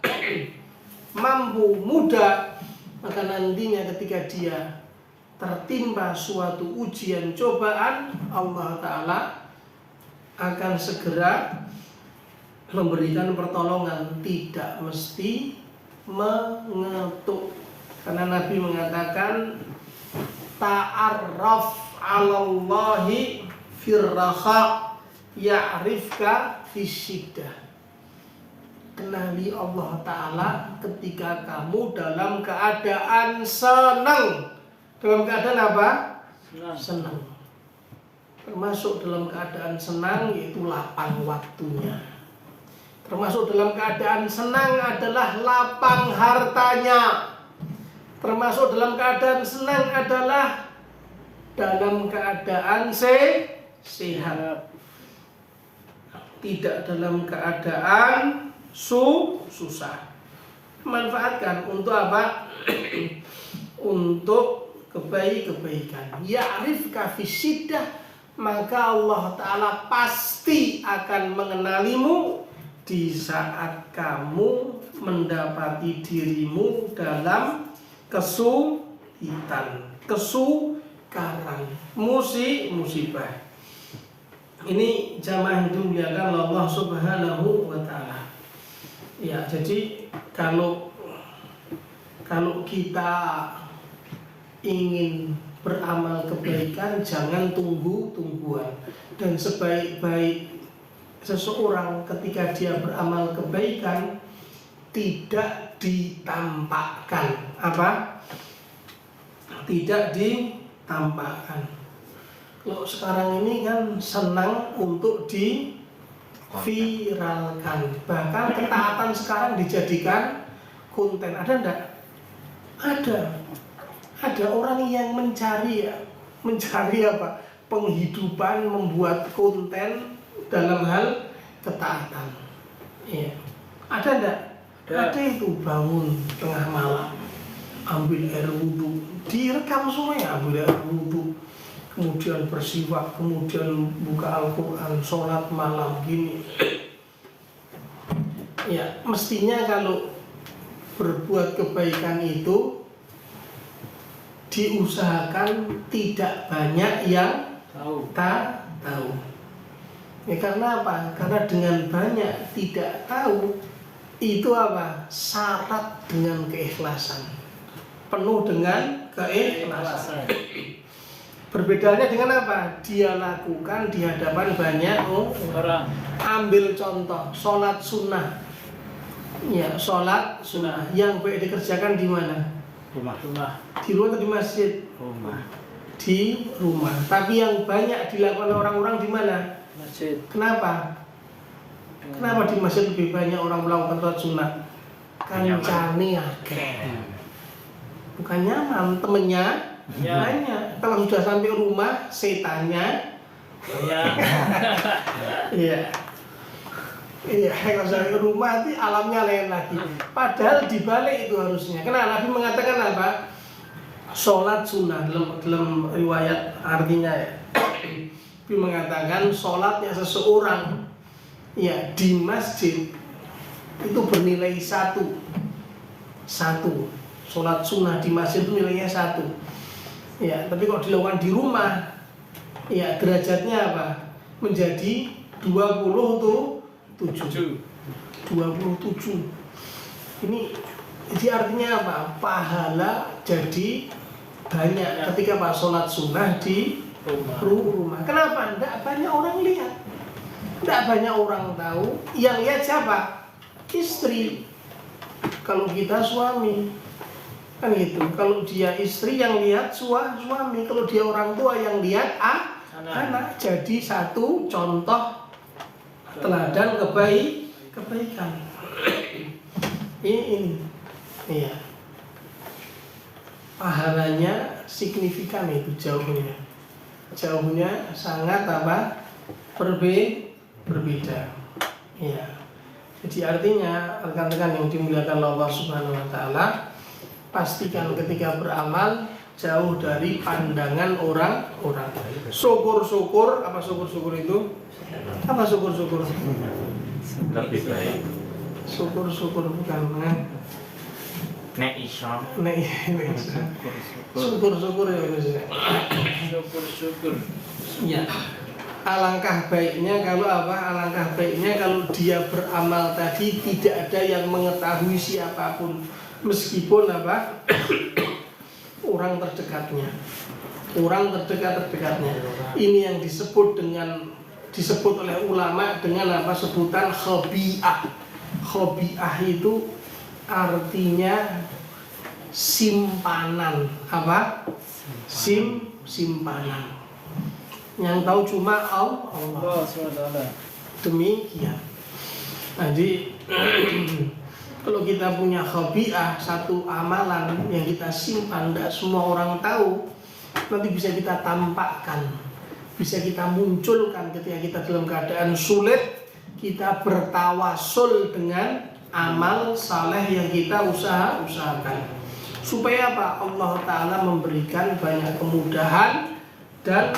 S1: mampu, muda, maka nantinya ketika dia tertimpa suatu ujian cobaan, Allah Ta'ala akan segera memberikan pertolongan, tidak mesti mengetuk. Karena Nabi mengatakan ta'arraf 'alallahi firraha ya'rifka fisyiddah. Kenali Allah Ta'ala ketika kamu dalam keadaan senang. Dalam keadaan apa? Senang. Termasuk dalam keadaan senang yaitu lapang waktunya. Termasuk dalam keadaan senang adalah lapang hartanya. Termasuk dalam keadaan senang adalah dalam keadaan sehat. Tidak dalam keadaan susah. Manfaatkan untuk apa? Untuk kebaikan. Ya'rifka fisyiddah, maka Allah Ta'ala pasti akan mengenalimu di saat kamu mendapati dirimu dalam kesulitan, kesukaran, musibah. Ini jamaah yang dimuliakan Allah Subhanahu wa Ta'ala. Ya, jadi kalau kita ingin beramal kebaikan, jangan tunggu-tungguan. Dan sebaik-baik seseorang ketika dia beramal kebaikan tidak ditampakkan. Apa? Tidak ditampakkan. Kalau sekarang ini kan senang untuk diviralkan. Bahkan ketaatan sekarang dijadikan konten. Ada enggak? Ada orang yang mencari apa? Penghidupan, membuat konten dalam hal ketaatan. Ya. Ada enggak? Ada itu bangun tengah malam, ambil air wudhu, direkam semuanya, ambil air wudhu, kemudian bersiwak, kemudian buka Al-Quran, sholat malam gini. Ya, mestinya kalau berbuat kebaikan itu diusahakan tidak banyak yang tahu. Ya, karena apa? Karena dengan banyak tidak tahu itu apa? Syarat dengan keikhlasan. Penuh dengan keikhlasan. Berbedanya dengan apa? Dia lakukan di hadapan banyak orang. Ambil contoh, sholat sunnah. Ya, sholat sunnah yang baik dikerjakan di mana? Rumah. Di rumah atau di masjid? Rumah. Di rumah. Tapi yang banyak dilakukan orang-orang di mana? Masjid. Kenapa? Kenapa di masjid lebih banyak orang melakukan sholat sunnah? Kancane akeh. Bukan nyaman, temennya banyak. Kalau sudah sampai rumah, setannya iya. Iya, kalau sampai rumah nanti alamnya lain lagi. Padahal dibalik itu harusnya. Kenapa Nabi mengatakan apa? Sholat sunnah dalam riwayat artinya ya. Nabi mengatakan sholatnya seseorang ya di masjid itu bernilai satu. Sholat sunnah di masjid itu nilainya 1. Ya, tapi kalau dilakukan di rumah Ya, derajatnya apa? Menjadi 27. Ini artinya apa? Pahala jadi banyak ketika pas sholat sunnah di rumah. Kenapa? Tidak banyak orang lihat, tidak banyak orang tahu. Yang lihat siapa? Istri. Kalau kita suami, kan gitu. Kalau dia istri yang lihat suami, kalau dia orang tua yang lihat anak. Jadi satu contoh teladan kebaikan. Ini iya. Pahalanya signifikan itu jauhnya sangat berbeda. Iya. Jadi artinya rekan-rekan yang dimuliakan Allah Subhanahu wa taala, pastikan ketika beramal jauh dari pandangan orang-orang. Syukur-syukur, apa syukur-syukur itu? Apa syukur-syukur?
S2: Lebih baik.
S1: Syukur-syukur bukan
S2: Nek iso.
S1: Syukur-syukur ya maksudnya.
S3: Syukur.
S1: Ya. Alangkah baiknya kalau dia beramal tadi tidak ada yang mengetahui siapapun, meskipun orang terdekatnya. Ini yang disebut oleh ulama dengan sebutan khobi'ah. Khobi'ah itu artinya simpanan. Simpanan. Yang tahu cuma Allah SWT. Demikian. Jadi kalau kita punya khobi'ah, satu amalan yang kita simpan, tidak semua orang tahu, nanti bisa kita tampakkan, bisa kita munculkan ketika kita dalam keadaan sulit, kita bertawasul dengan amal saleh yang kita usahakan. Supaya apa? Allah Ta'ala memberikan banyak kemudahan dan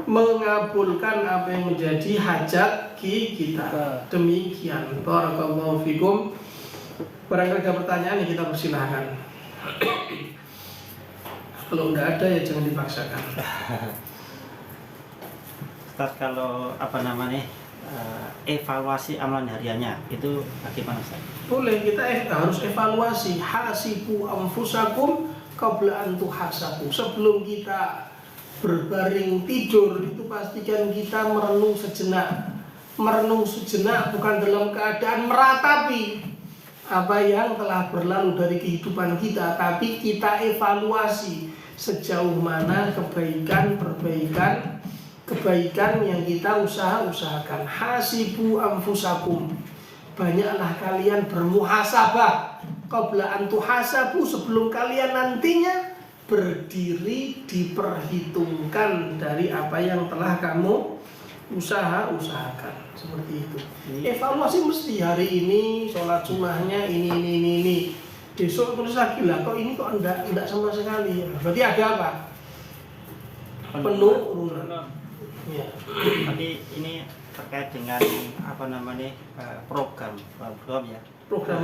S1: mengabulkan apa yang menjadi hajat kita. Demikian. Barakallahu fikum. Barangkali ada pertanyaan yang kita persilahkan. Kalau tidak ada ya jangan dipaksakan.
S4: Ustaz, kalau evaluasi amalan hariannya itu bagaimana Ustaz?
S1: Boleh, kita harus evaluasi. Hasibu anfusakum qabla an tuhasabu. Sebelum kita berbaring tidur itu pastikan kita merenung sejenak. Merenung sejenak bukan dalam keadaan meratapi apa yang telah berlalu dari kehidupan kita, tapi kita evaluasi sejauh mana kebaikan yang kita usahakan. Hasibu anfusakum, banyaklah kalian bermuhasabah qabla an tuhasabu, sebelum kalian nantinya berdiri diperhitungkan dari apa yang telah kamu usahakan. Seperti itu. Evaluasi mesti hari ini sholat sunnahnya ini. Besok terus lagi lah, kok ini kok enggak sama sekali. Berarti ada apa? Penurunan. Ya.
S4: Tapi ini terkait dengan program ya.
S1: Program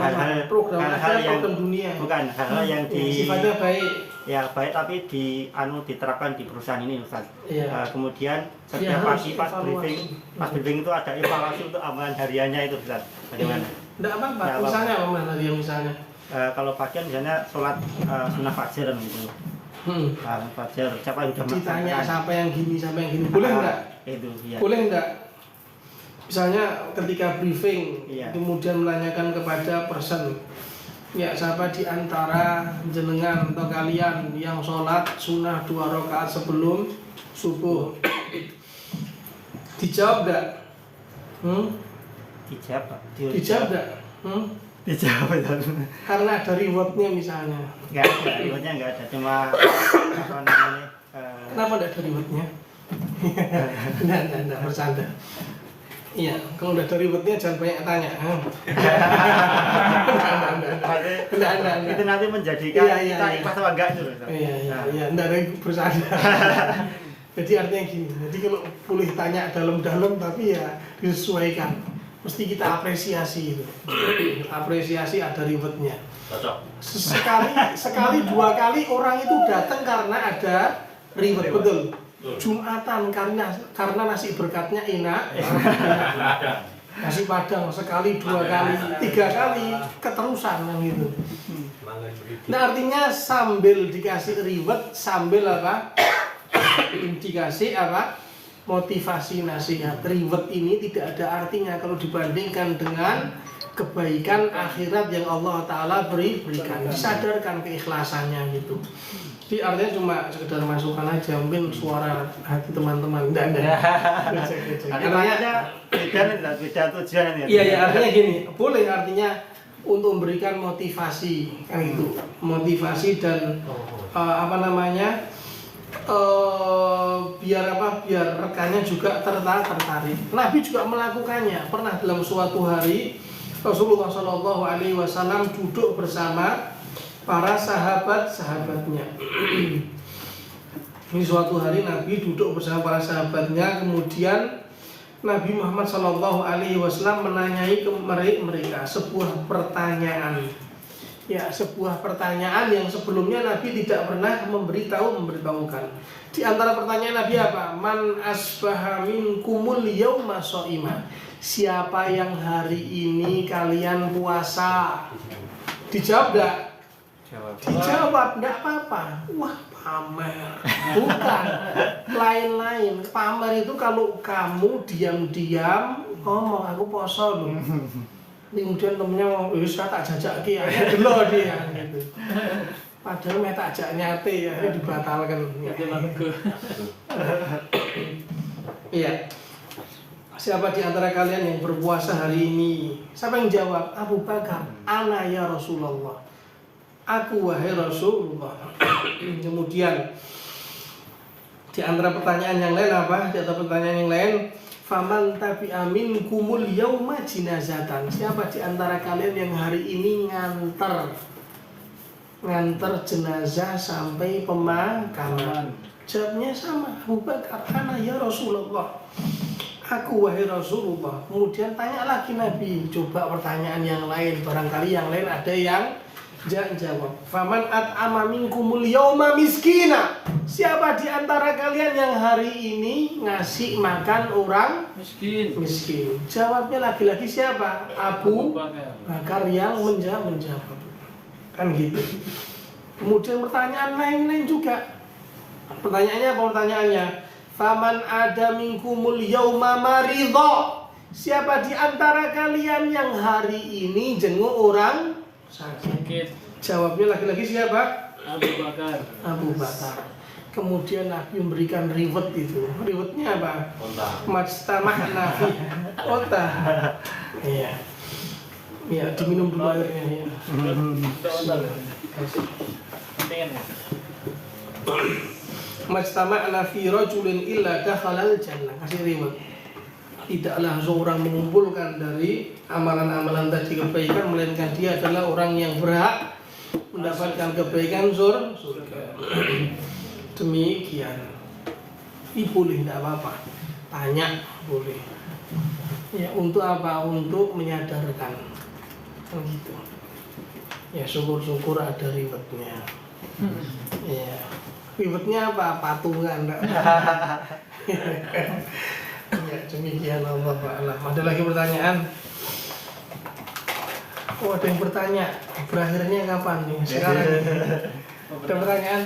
S1: dunia.
S4: Bukan hal-hal yang
S1: sifatnya baik.
S4: Ya baik, tapi diterapkan di perusahaan ini Ustaz.
S1: Ya.
S4: Kemudian setiap pagi pas briefing itu ada evaluasi untuk amalan hariannya itu Ustaz. Bagaimana?
S1: Enggak apa-apa. Misalnya amalan harian misalnya.
S4: Kalau pagi misalnya sholat sunnah fajar gitu. Fajar. Siapa yang sudah
S1: ditanya siapa yang gini, boleh enggak?
S4: Itu ya.
S1: Boleh enggak? Misalnya ketika briefing, kemudian menanyakan kepada person, ya siapa di antara jenengan atau kalian yang sholat sunnah 2 rakaat sebelum subuh? Dijawab enggak? Dijawab enggak?
S4: Dijawab itu.
S1: Karena ada rewardnya misalnya.
S4: Enggak ada, rewardnya enggak ada, cuma
S1: Kenapa enggak ada rewardnya? Enggak, bercanda. Iya, kalau udah dari ribetnya jangan banyak tanya. Enggak.
S4: Itu nanti menjadikan kita ikhlas atau enggak itu.
S1: Iya, enggak ada bersanda. Jadi artinya gini, jadi kalau boleh tanya dalam-dalam tapi ya disesuaikan. Mesti kita apresiasi itu. Apresiasi ada ribetnya. Sekali 2 kali orang itu datang karena ada ribet, betul. Jumatan karena nasi berkatnya enak. Nasi padang sekali, 2 kali, 3 kali keterusan kan gitu. Nah artinya sambil dikasih reward, sambil apa? Dikasih apa? Motivasi nasihat. Reward ini tidak ada artinya kalau dibandingkan dengan kebaikan akhirat yang Allah Ta'ala berikan. Disadarkan keikhlasannya gitu. Jadi artinya cuma sekedar masukan aja, mungkin suara hati teman-teman.
S4: Artinya beda tujuan ya.
S1: Iya, artinya gini, boleh artinya untuk memberikan motivasi kan itu, motivasi dan biar rekannya juga tertarik. Nabi juga melakukannya. Pernah dalam suatu hari Rasulullah SAW duduk bersama para sahabat-sahabatnya. Ini suatu hari Nabi duduk bersama para sahabatnya, kemudian Nabi Muhammad SAW menanyai ke mereka sebuah pertanyaan. Ya, sebuah pertanyaan yang sebelumnya Nabi tidak pernah memberitahukan. Di antara pertanyaan Nabi apa? Man asbaha minkumul yauma shaima. Siapa yang hari ini kalian puasa? Dijawab enggak? Dijawab enggak apa-apa. Wah, pamer. Bukan. Lain-lain. Pamer itu kalau kamu diam-diam ngomong aku poso loh. Kemudian temennya mau, saya tak jajak ki, akhirnya dulu dia gitu. Padahal saya tak ajak nyate ya, dibatalkan. Iya. Siapa di antara kalian yang berpuasa hari ini? Siapa yang jawab? Abu Bakar. Ana ya Rasulullah. Aku wahai Rasulullah. Kemudian di antara pertanyaan yang lain apa? Di antara pertanyaan yang lain, faman tabi'a minkumul yauma jinazatan. Siapa di antara kalian yang hari ini nganter jenazah sampai pemakaman? Jawabnya sama, Abu Bakar, ana ya Rasulullah. Aku wahai Rasulullah. Kemudian tanya lagi Nabi, coba pertanyaan yang lain, barangkali yang lain ada yang jawab. Faman at'ama minkumul yauma miskina. Siapa di antara kalian yang hari ini ngasih makan orang miskin? Jawabnya lagi-lagi siapa? Abu Bakar yang menjawab. Kan gitu. Kemudian pertanyaan lain-lain juga. Pertanyaannya apa pertanyaannya? Faman ada minkumul yauma maridho. Siapa di antara kalian yang hari ini jenguk orang sakit? Jawabnya lagi-lagi siapa? Abu Bakar. Kemudian Nabi memberikan reward itu. Rewardnya apa? Majtama'na fi kota. Iya. Iya, diminum dulu airnya ya. Majtama'na fi rajulin illa dakhalal jannah. Kasih reward. Tidaklah seorang mengumpulkan dari amalan-amalan tadi kebaikan, melainkan dia adalah orang yang berhak mendapatkan kebaikan surga. Demikian. Ini boleh, tidak apa-apa. Tanya boleh. Ya, untuk apa? Untuk menyadarkan. Gitu. Ya, syukur-syukur ada rewardnya. Ya. Rewardnya apa? Patungan. Ya, demikian Allah Ta'ala. Ada lagi pertanyaan? Oh, ada yang bertanya. Berakhirnya kapan nih? Sekarang. Ada pertanyaan?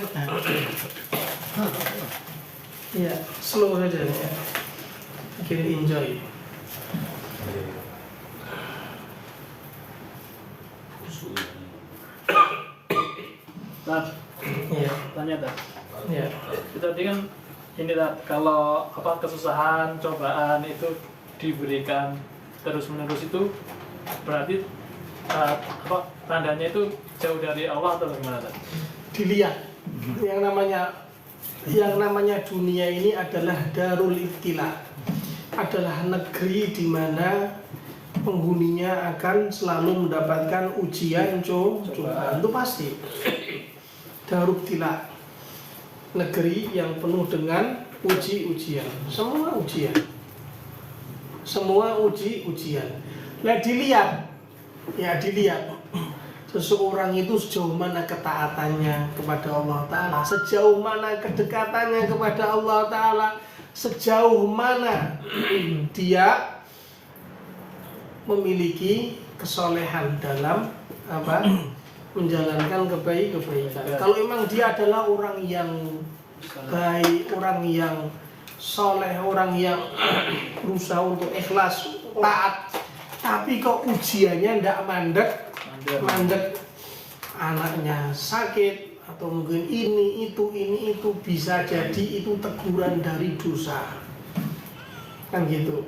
S1: Ya, slow saja ya. Bikin enjoy.
S3: Nah,
S1: Iya.
S3: tanya dah.
S1: Iya.
S3: Tadi kan ini dah, kalau apa kesusahan, cobaan itu diberikan terus menerus itu berarti apa tandanya itu jauh dari Allah atau bagaimana?
S1: Dilihat yang namanya dunia ini adalah darul ibtila, adalah negeri di mana penghuninya akan selalu mendapatkan ujian cobaan. Itu pasti. Darul ibtila, negeri yang penuh dengan ujian, semua ujian. Nah, dilihat. seseorang itu sejauh mana ketaatannya kepada Allah Ta'ala, sejauh mana kedekatannya kepada Allah Ta'ala, sejauh mana dia memiliki kesolehan dalam menjalankan kebaikan. Kalau memang dia adalah orang yang baik, orang yang soleh, orang yang berusaha untuk ikhlas, taat, tapi kok ujiannya tidak mandek, anaknya sakit atau mungkin ini itu bisa jadi itu teguran dari dosa, kan gitu.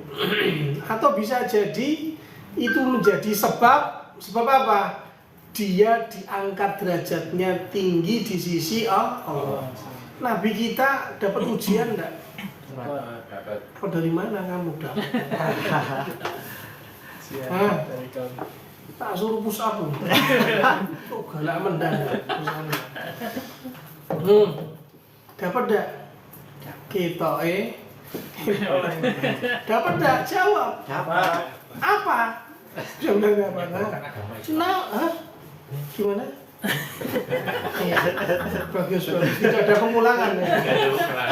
S1: Atau bisa jadi itu menjadi sebab apa? Dia diangkat derajatnya tinggi di sisi Allah. Nabi kita dapat ujian enggak?
S2: Dapat.
S1: Kau dari mana kamu dapat?
S3: Dari kamu.
S1: Tak suruh push up. Kok galak mendadak. Dapat enggak? Kita dapat enggak? Jawab. Apa? Jawab apa? Nah, gimana? Iya, bagus. Tidak ada pengulangan ya.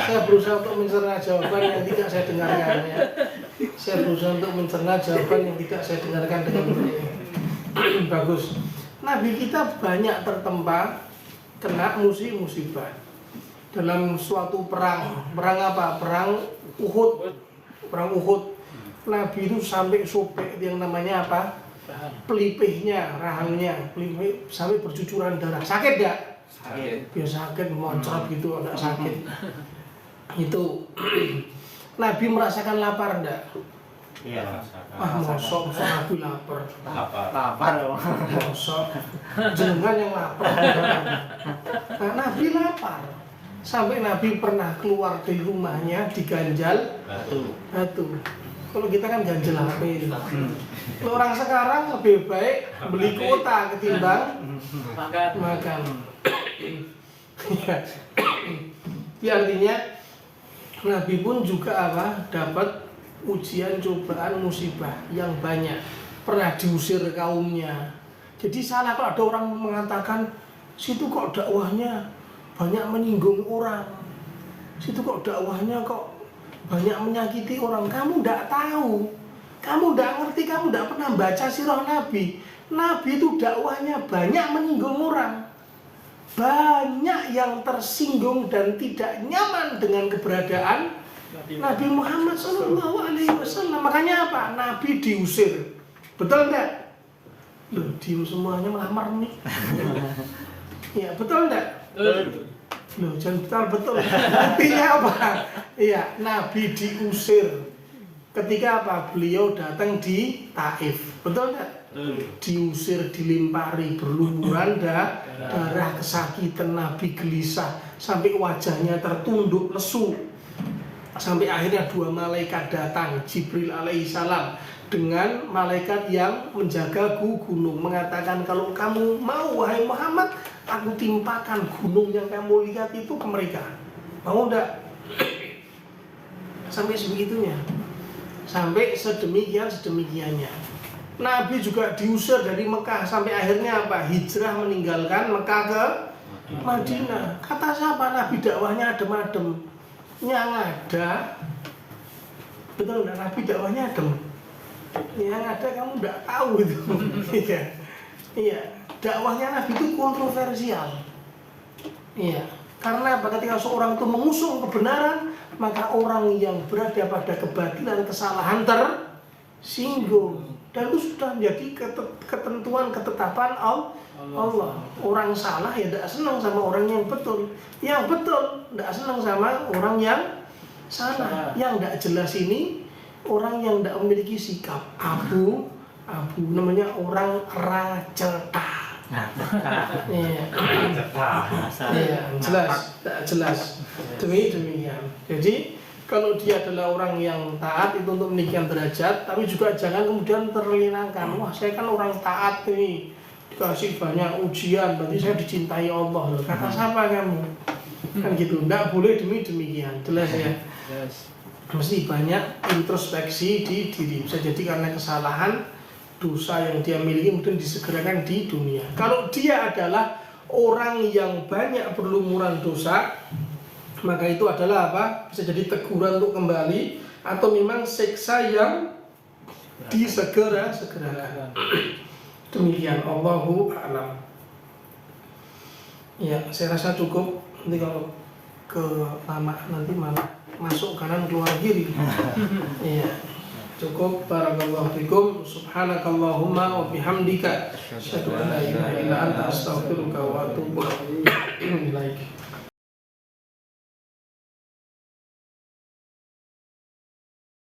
S1: Saya berusaha untuk mencerna jawaban yang tidak saya dengarkan ya. Saya berusaha untuk mencerna jawaban yang tidak saya dengarkan dengan baik. Bagus. Nabi kita banyak tertempa kena musibah dalam suatu perang. Perang apa? Perang Uhud. Nabi itu sampai sobek yang namanya apa? Pelipihnya, rahangnya, pelipih sampai bercucuran darah. Sakit gak?
S2: Sakit.
S1: Biasa sakit, moncrot gitu, agak sakit. Itu Nabi merasakan lapar enggak?
S4: Iya.
S1: Mosok Nabi lapar.
S4: Lapar.
S1: Mosok jenengan yang lapar. Nah, Nabi lapar. Sampai Nabi pernah keluar dari rumahnya diganjal batu. Kalau kita kan ganjel HP. Kalau orang sekarang lebih baik beli kuota ketimbang makan. Ya, artinya Nabi pun juga dapat ujian, cobaan, musibah yang banyak. Pernah diusir kaumnya. Jadi salah kalau ada orang mengatakan situ kok dakwahnya banyak menyinggung orang. Situ kok dakwahnya kok banyak menyakiti orang. Kamu tidak tahu, kamu tidak ngerti, kamu tidak pernah baca sirah Nabi. Nabi itu dakwahnya banyak menyinggung orang, banyak yang tersinggung dan tidak nyaman dengan keberadaan Nabi Muhammad SAW. Makanya apa? Nabi diusir. Betul enggak? Loh, diem semuanya melamar nih. Ya, betul enggak? Loh, jangan betul. Artinya apa? Iya, Nabi diusir. Ketika apa? Beliau datang di Taif. Betul enggak? Diusir, dilimpari, berlumuran darah, kesakitan. Nabi gelisah sampai wajahnya tertunduk lesu. Sampai akhirnya 2 malaikat datang, Jibril alaihissalam dengan malaikat yang menjaga gunung, mengatakan kalau kamu mau wahai Muhammad, aku timpakan gunung yang kamu lihat itu ke mereka. Mau enggak? Sampai sebegitunya. Sampai sedemikiannya. Nabi juga diusir dari Mekah sampai akhirnya apa? Hijrah meninggalkan Mekah ke Madinah. Kata siapa? Nabi dakwahnya adem-adem. Yang ada, betul enggak? Nabi dakwahnya adem. Yang ada kamu enggak tahu itu. Iya. Dakwahnya Nabi itu kontroversial. Iya. Karena ketika seorang itu mengusung kebenaran, maka orang yang berada pada kebatilan, kesalahan tersinggung. Dan itu sudah menjadi ketentuan, ketetapan Allah. Orang salah ya tidak senang sama orang yang betul. Yang betul tidak senang sama orang yang salah. Yang tidak jelas ini orang yang tidak memiliki sikap abu, namanya orang raceta. Iya, jelas. Demikian. Jadi kalau dia adalah orang yang taat itu untuk meninggikan derajat, tapi juga jangan kemudian terlenangkan. Wah, saya kan orang taat ini, dikasih banyak ujian, berarti saya dicintai Allah. Kata siapa kamu? Kan gitu. Enggak boleh demikian. Jelas ya. Mesti banyak introspeksi di diri. Bisa jadi karena kesalahan, dosa yang dia miliki kemudian disegerakan di dunia. Kalau dia adalah orang yang banyak berlumuran dosa, maka itu adalah apa? Bisa jadi teguran untuk kembali atau memang siksa yang disegerakan. Demikian, Allahu a'lam. Ya, saya rasa cukup. Nanti kalau lama nanti malah masuk kanan keluar kiri. Iya. Cukup. Barakallahu fikum. Subhanakallahumma wa bihamdika asyhadu an la ilaha illa anta astaghfiruka wa atubu ilaik.